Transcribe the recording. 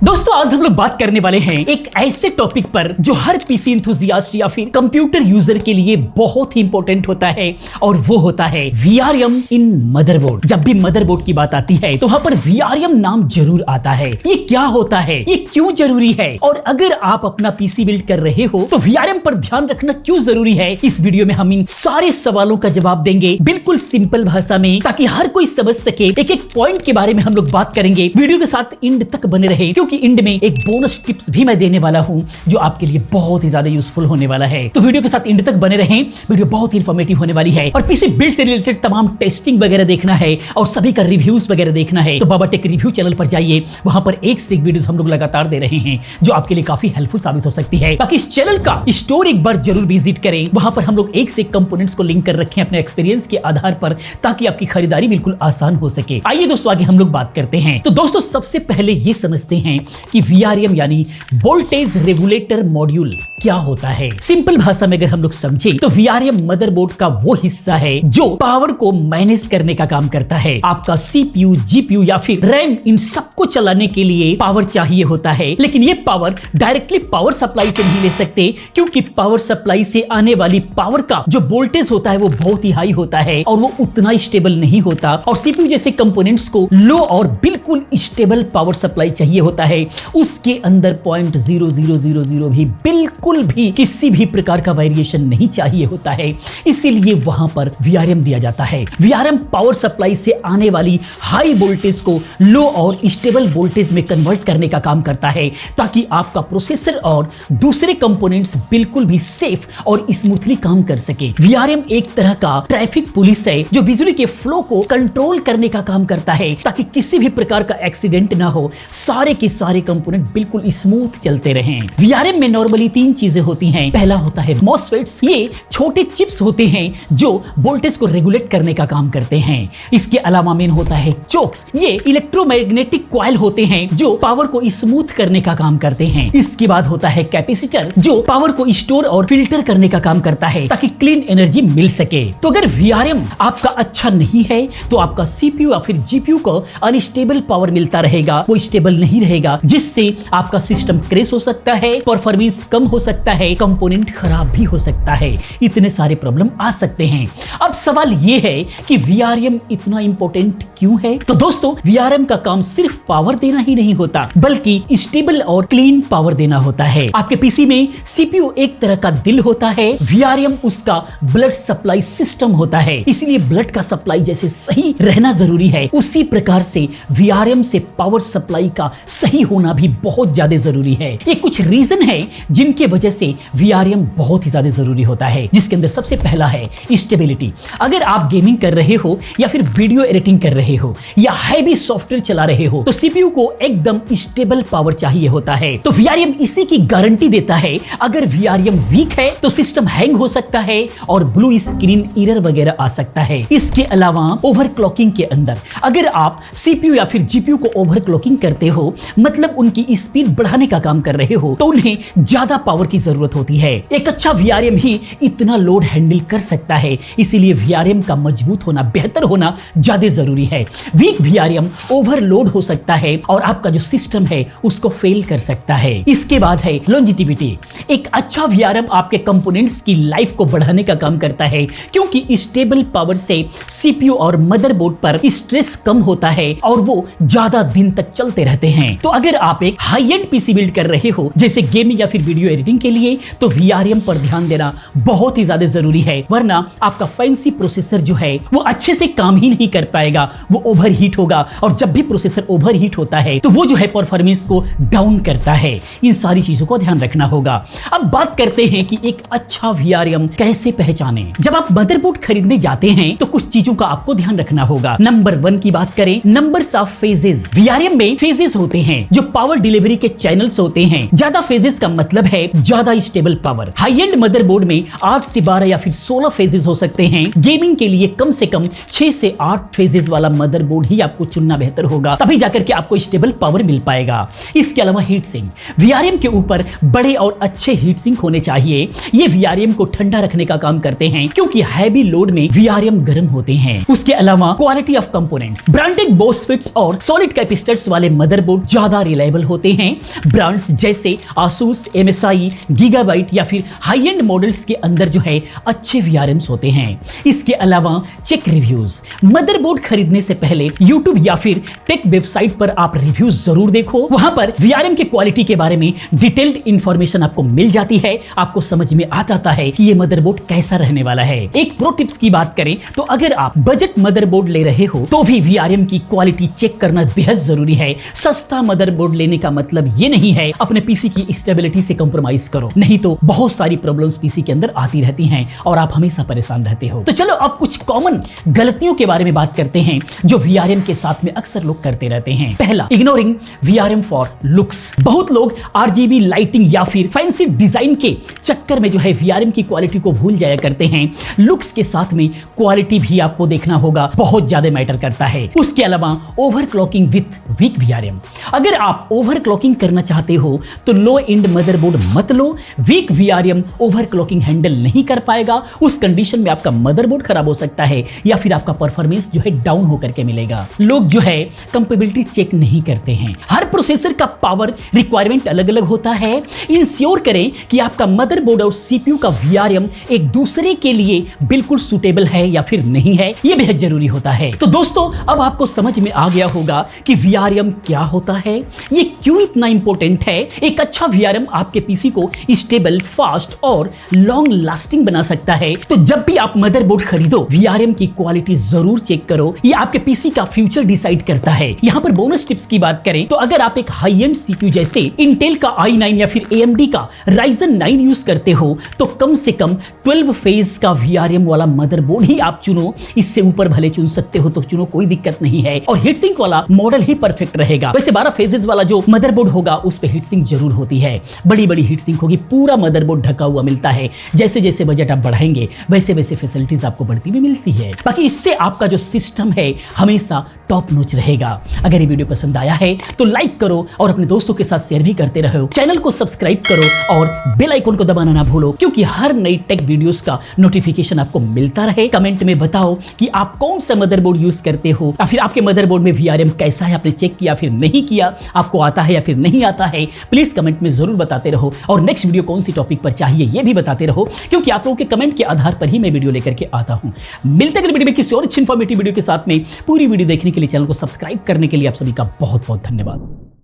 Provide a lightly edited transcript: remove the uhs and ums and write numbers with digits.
दोस्तों आज हम लोग बात करने वाले हैं एक ऐसे टॉपिक पर जो हर पीसी एंथुसियास्ट या फिर कंप्यूटर यूजर के लिए बहुत ही इंपॉर्टेंट होता है और वो होता है VRM इन मदरबोर्ड। जब भी मदरबोर्ड की बात आती है तो वहां पर VRM नाम जरूर आता है। ये क्या होता है, ये क्यों जरूरी है, और अगर आप अपना पीसी बिल्ड कर रहे हो तो VRM पर ध्यान रखना क्यों जरूरी है, इस वीडियो में हम इन सारे सवालों का जवाब देंगे बिल्कुल सिंपल भाषा में, ताकि हर कोई समझ सके। एक एक पॉइंट के बारे में हम लोग बात करेंगे। वीडियो के साथ एंड तक बने रहे, क्योंकि एंड में एक बोनस टिप्स भी मैं देने वाला हूं जो आपके लिए बहुत ही ज्यादा यूजफुल होने वाला है। तो वीडियो के साथ एंड तक बने रहें, वीडियो बहुत ही इंफॉर्मेटिव होने वाली है। और पीसी बिल्ड से रिलेटेड तमाम टेस्टिंग वगैरह देखना है और सभी का रिव्यूज वगैरह देखना है तो बाबा टेक रिव्यू चैनल पर जाइए। वहां पर एक से एक वीडियोस हम लोग लगातार दे रहे हैं जो आपके लिए काफी हेल्पफुल साबित हो सकती है। बाकी इस चैनल का स्टोर एक बार जरूर विजिट करें, वहां पर हम लोग एक से एक कंपोनेंट्स को लिंक कर रखे हैं अपने एक्सपीरियंस के आधार पर, ताकि आपकी खरीदारी बिल्कुल आसान हो सके। आइए दोस्तों आगे हम लोग बात करते हैं। तो दोस्तों सबसे पहले ये समझते हैं कि VRM यानी वोल्टेज रेगुलेटर मॉड्यूल क्या होता है। सिंपल भाषा में अगर हम लोग समझे तो VRM मदरबोर्ड का वो हिस्सा है जो पावर को मैनेज करने का काम करता है। आपका CPU, GPU या फिर RAM इन सबको चलाने के लिए पावर चाहिए होता है, लेकिन ये पावर डायरेक्टली पावर सप्लाई से नहीं ले सकते, क्योंकि पावर सप्लाई से आने वाली पावर का जो वोल्टेज होता है वो बहुत ही हाई होता है और वो उतना स्टेबल नहीं होता। और CPU जैसे कंपोनेंट्स को लो और बिल्कुल स्टेबल पावर सप्लाई चाहिए होता है। उसके अंदर 0.0000 भी बिल्कुल भी किसी भी प्रकार का वेरिएशन नहीं चाहिए होता है, इसीलिए वहां पर VRM दिया जाता है। VRM पावर सप्लाई से आने वाली हाई वोल्टेज को लो और स्टेबल वोल्टेज में कन्वर्ट करने का काम करता है, ताकि आपका प्रोसेसर और दूसरे कंपोनेंट्स बिल्कुल भी सेफ और स्मूथली काम कर सके। VRM एक तरह का ट्रैफिक पुलिस है जो बिजली के फ्लो को कंट्रोल करने का काम करता है, ताकि किसी भी प्रकार का एक्सीडेंट ना हो, सारे के सारे कंपोनेंट बिल्कुल स्मूथ चलते रहें। VRM में नॉर्मली तीन चीजें होती हैं। पहला होता है मॉसफेट्स, ये छोटे चिप्स होते हैं जो वोल्टेज को रेगुलेट करने का काम करते हैं। इसके अलावा मेन होता है चोक्स, ये इलेक्ट्रोमैग्नेटिक कॉइल होते हैं जो पावर को स्मूथ करने का काम करते हैं। इसके बाद होता है कैपेसिटर, जो पावर को स्टोर और फिल्टर करने का काम करता है ताकि क्लीन एनर्जी मिल सके। तो अगर VRM आपका अच्छा नहीं है तो आपका CPU या फिर GPU को अनस्टेबल पावर मिलता रहेगा, वो स्टेबल नहीं रहेगा, जिससे आपका सिस्टम क्रैश हो सकता है, परफॉर्मेंस कम हो सकता है, कंपोनेंट खराब भी हो सकता है, इतने सारे प्रॉब्लम आ सकते हैं। अब सवाल ये है कि VRM इतना इंपॉर्टेंट क्यों है। तो दोस्तों VRM का काम सिर्फ पावर देना ही नहीं होता, बल्कि स्टेबल और क्लीन पावर देना होता है। आपके पीसी में CPU एक तरह का दिल होता है, VRM उसका ब्लड सप्लाई सिस्टम होता है, इसलिए ब्लड का सप्लाई जैसे सही रहना जरूरी है, उसी प्रकार से VRM से पावर सप्लाई का सही होना भी बहुत ज्यादा जरूरी है। ये कुछ रीजन है जिनके वजह से VRM बहुत ही ज्यादा जरूरी होता है, जिसके अंदर सबसे पहला है स्टेबिलिटी। अगर आप गेमिंग कर रहे हो या फिर वीडियो एडिटिंग कर रहे हो या हैवी सॉफ्टवेयर चला रहे हो तो CPU को एकदम स्टेबल पावर चाहिए होता है। तो VRM इसी की गारंटी देता है। अगर VRM वीक है तो सिस्टम हैंग हो सकता है और ब्लू स्क्रीन एरर वगैरह आ सकता है। इसके अलावा ओवरक्लॉकिंग के अंदर अगर आप CPU या फिर GPU को ओवरक्लॉकिंग करते हो, मतलब उनकी स्पीड बढ़ाने का काम कर रहे हो, तो उन्हें ज्यादा पावर की जरूरत होती है। एक अच्छा VRM ही इतना लोड हैंडल कर सकता है, इसीलिए VRM का मजबूत होना, बेहतर होना ज्यादा जरूरी है। वीक VRM ओवरलोड हो सकता है और आपका जो सिस्टम है उसको फेल कर सकता है। इसके बाद है लॉन्जिटिविटी। एक अच्छा VRM आपके कंपोनेंट्स की लाइफ को बढ़ाने का काम करता है, क्योंकि स्टेबल पावर से CPU और मदरबोर्ड पर स्ट्रेस कम होता है और वो ज्यादा दिन तक चलते रहते हैं। तो अगर आप एक हाई एंड पीसी बिल्ड कर रहे हो जैसे गेमिंग या फिर वीडियो एडिटिंग के लिए, तो VRM पर ध्यान देना बहुत ही ज्यादा जरूरी है, वरना आपका फैंसी प्रोसेसर जो है वो अच्छे से काम ही नहीं कर पाएगा, वो ओवरहीट होगा, और जब भी प्रोसेसर ओवरहीट होता है तो वो जो है परफॉर्मेंस को डाउन करता है। इन सारी चीजों को ध्यान रखना होगा। अब बात करते हैं कि एक अच्छा VRM कैसे पहचाने। जब आप मदरबोर्ड खरीदने जाते हैं तो कुछ चीजों का आपको ध्यान रखना होगा। नंबर 1 की बात करें, नंबर्स ऑफ फेजेस। VRM में फेजेस होते हैं जो पावर डिलीवरी के चैनल्स होते हैं। ज्यादा फेजेस का मतलब है ज्यादा stable power. High and motherboard में 8 से 12 या फिर 16 फेजेस हो सकते हैं। गेमिंग के लिए कम से कम 6 से 8 फेजेस वाला मदरबोर्ड ही आपको चुनना बेहतर होगा, तभी जाकर के आपको स्टेबल पावर मिल पाएगा। इसके अलावा हीट सिंक, VRM के ऊपर बड़े और अच्छे हीट सिंक होने चाहिए। ये VRM को ठंडा रखने का काम करते हैं, क्योंकि हैवी लोड में VRM गर्म होते हैं। उसके अलावा quality of components, branded MOSFETs और सॉलिड कैपेसिटर्स वाले मदरबोर्ड ज्यादा रिलायबल होते हैं। ब्रांड्स जैसे ASUS, MSI, गीगाबाइट या फिर हाई एंड मॉडल्स के अंदर जो है अच्छे VRMs होते हैं। इसके अलावा चेक रिव्यूज, मदरबोर्ड खरीदने से पहले YouTube या फिर टेक वेबसाइट पर आप रिव्यूज जरूर देखो। वहां पर VRM के क्वालिटी के बारे में डिटेल्ड इंफॉर्मेशन आपको मिल जाती है। आपको समझ में आ जाता है कि ये मदरबोर्ड कैसा रहने वाला है। एक प्रो टिप्स की बात करें तो अगर आप बजट मदरबोर्ड ले रहे हो तो भी VRM की क्वालिटी चेक करना बेहद जरूरी है। सस्ता मदरबोर्ड लेने का मतलब ये नहीं है अपने पीसी की स्टेबिलिटी से कंप्रोमाइज करो, नहीं तो बहुत सारी प्रॉब्लम्स पीसी के अंदर आती रहती हैं और आप हमेशा परेशान रहते हो। तो चलो अब कुछ कॉमन गलतियों के बारे में बात करते हैं जो VRM के साथ में अक्सर लोग करते रहते हैं। पहला, इग्नोरिंग VRM फॉर लुक्स। बहुत लोग RGB लाइटिंग या फिर फैंसी डिजाइन के चक्कर में जो है VRM की क्वालिटी को भूल जाया करते हैं। लुक्स के साथ में क्वालिटी भी आपको देखना होगा, बहुत ज्यादा मैटर करता है। उसके अलावा ओवरक्लॉकिंग विथ वीक VRM। अगर आप ओवरक्लॉकिंग करना चाहते हो तो लो एंड मदरबोर्ड मत लो। वीक VRM ओवरक्लॉकिंग हैंडल नहीं कर पाएगा। उस कंडीशन में आपका मदरबोर्ड खराब हो सकता है या फिर आपका परफॉर्मेंस जो है डाउन होकर के मिलेगा। लोग जो है कंपेबिलिटी चेक नहीं करते हैं। हर प्रोसेसर का पावर रिक्वायरमेंट अलग अलग होता है। इंश्योर करें कि आपका मदरबोर्ड और CPU का VRM एक दूसरे के लिए बिल्कुल सूटेबल है या फिर नहीं है, यह बेहद जरूरी होता है। तो दोस्तों, अब आपको समझ में आ गया होगा कि VRM क्या होता है, ये क्यों इतना इंपॉर्टेंट है। एक अच्छा VRM आपके पीसी को स्टेबल, फास्ट और लॉन्ग लास्टिंग बना सकता है। तो जब भी आप मदरबोर्ड खरीदो, VRM की क्वालिटी जरूर चेक करो। ये आपके पीसी का फ्यूचर डिसाइड करता है। यहाँ पर बोनस टिप्स की बात करें तो अगर आप एक हाई एंड CPU जैसे इंटेल का i9 या फिर AMD का Ryzen 9 यूज करते हो तो कम से कम 12 फेज का VRM वाला मदरबोर्ड ही आप चुनो। इससे ऊपर भले चुन सकते हो तो चुनो, कोई दिक्कत नहीं है। और हीटसिंक वाला मॉडल ही परफेक्ट रहेगा। वैसे 12 फेजेस वाला जो मदरबोर्ड होगा उस पे हीटसिंक जरूर होती है, बड़ी बड़ी हीटसिंक होगी, पूरा मदरबोर्ड ढका हुआ मिलता है। जैसे जैसे बजट आप बढ़ाएंगे वैसे वैसे फैसिलिटीज आपको बढ़ती भी मिलती है। बाकी इससे आपका जो सिस्टम है हमेशा टॉप नॉच रहेगा। अगर ये वीडियो पसंद आया है तो लाइक करो और अपने दोस्तों के साथ शेयर भी करते रहो। चैनल को सब्सक्राइब करो और बेल आइकन को दबाना ना भूलो, क्योंकि हर नई टेक वीडियोस का नोटिफिकेशन आपको मिलता रहे। कमेंट में बताओ कि आप कौन सा मदरबोर्ड यूज करते हो या फिर आपके मदरबोर्ड में VRM कैसा है, आपने चेक किया फिर नहीं किया, आपको आता है या फिर नहीं आता है। प्लीज कमेंट में जरूर बताते रहो और नेक्स्ट वीडियो कौन सी टॉपिक पर चाहिए ये भी बताते रहो, क्योंकि आप लोगों के कमेंट के आधार पर ही मैं वीडियो लेकर के आता हूं। मिलते हैं वीडियो में किसी और अच्छी इंफॉर्मेटिव वीडियो के साथ में। पूरी वीडियो देखने के लिए, चैनल को सब्सक्राइब करने के लिए आप सभी का बहुत बहुत धन्यवाद।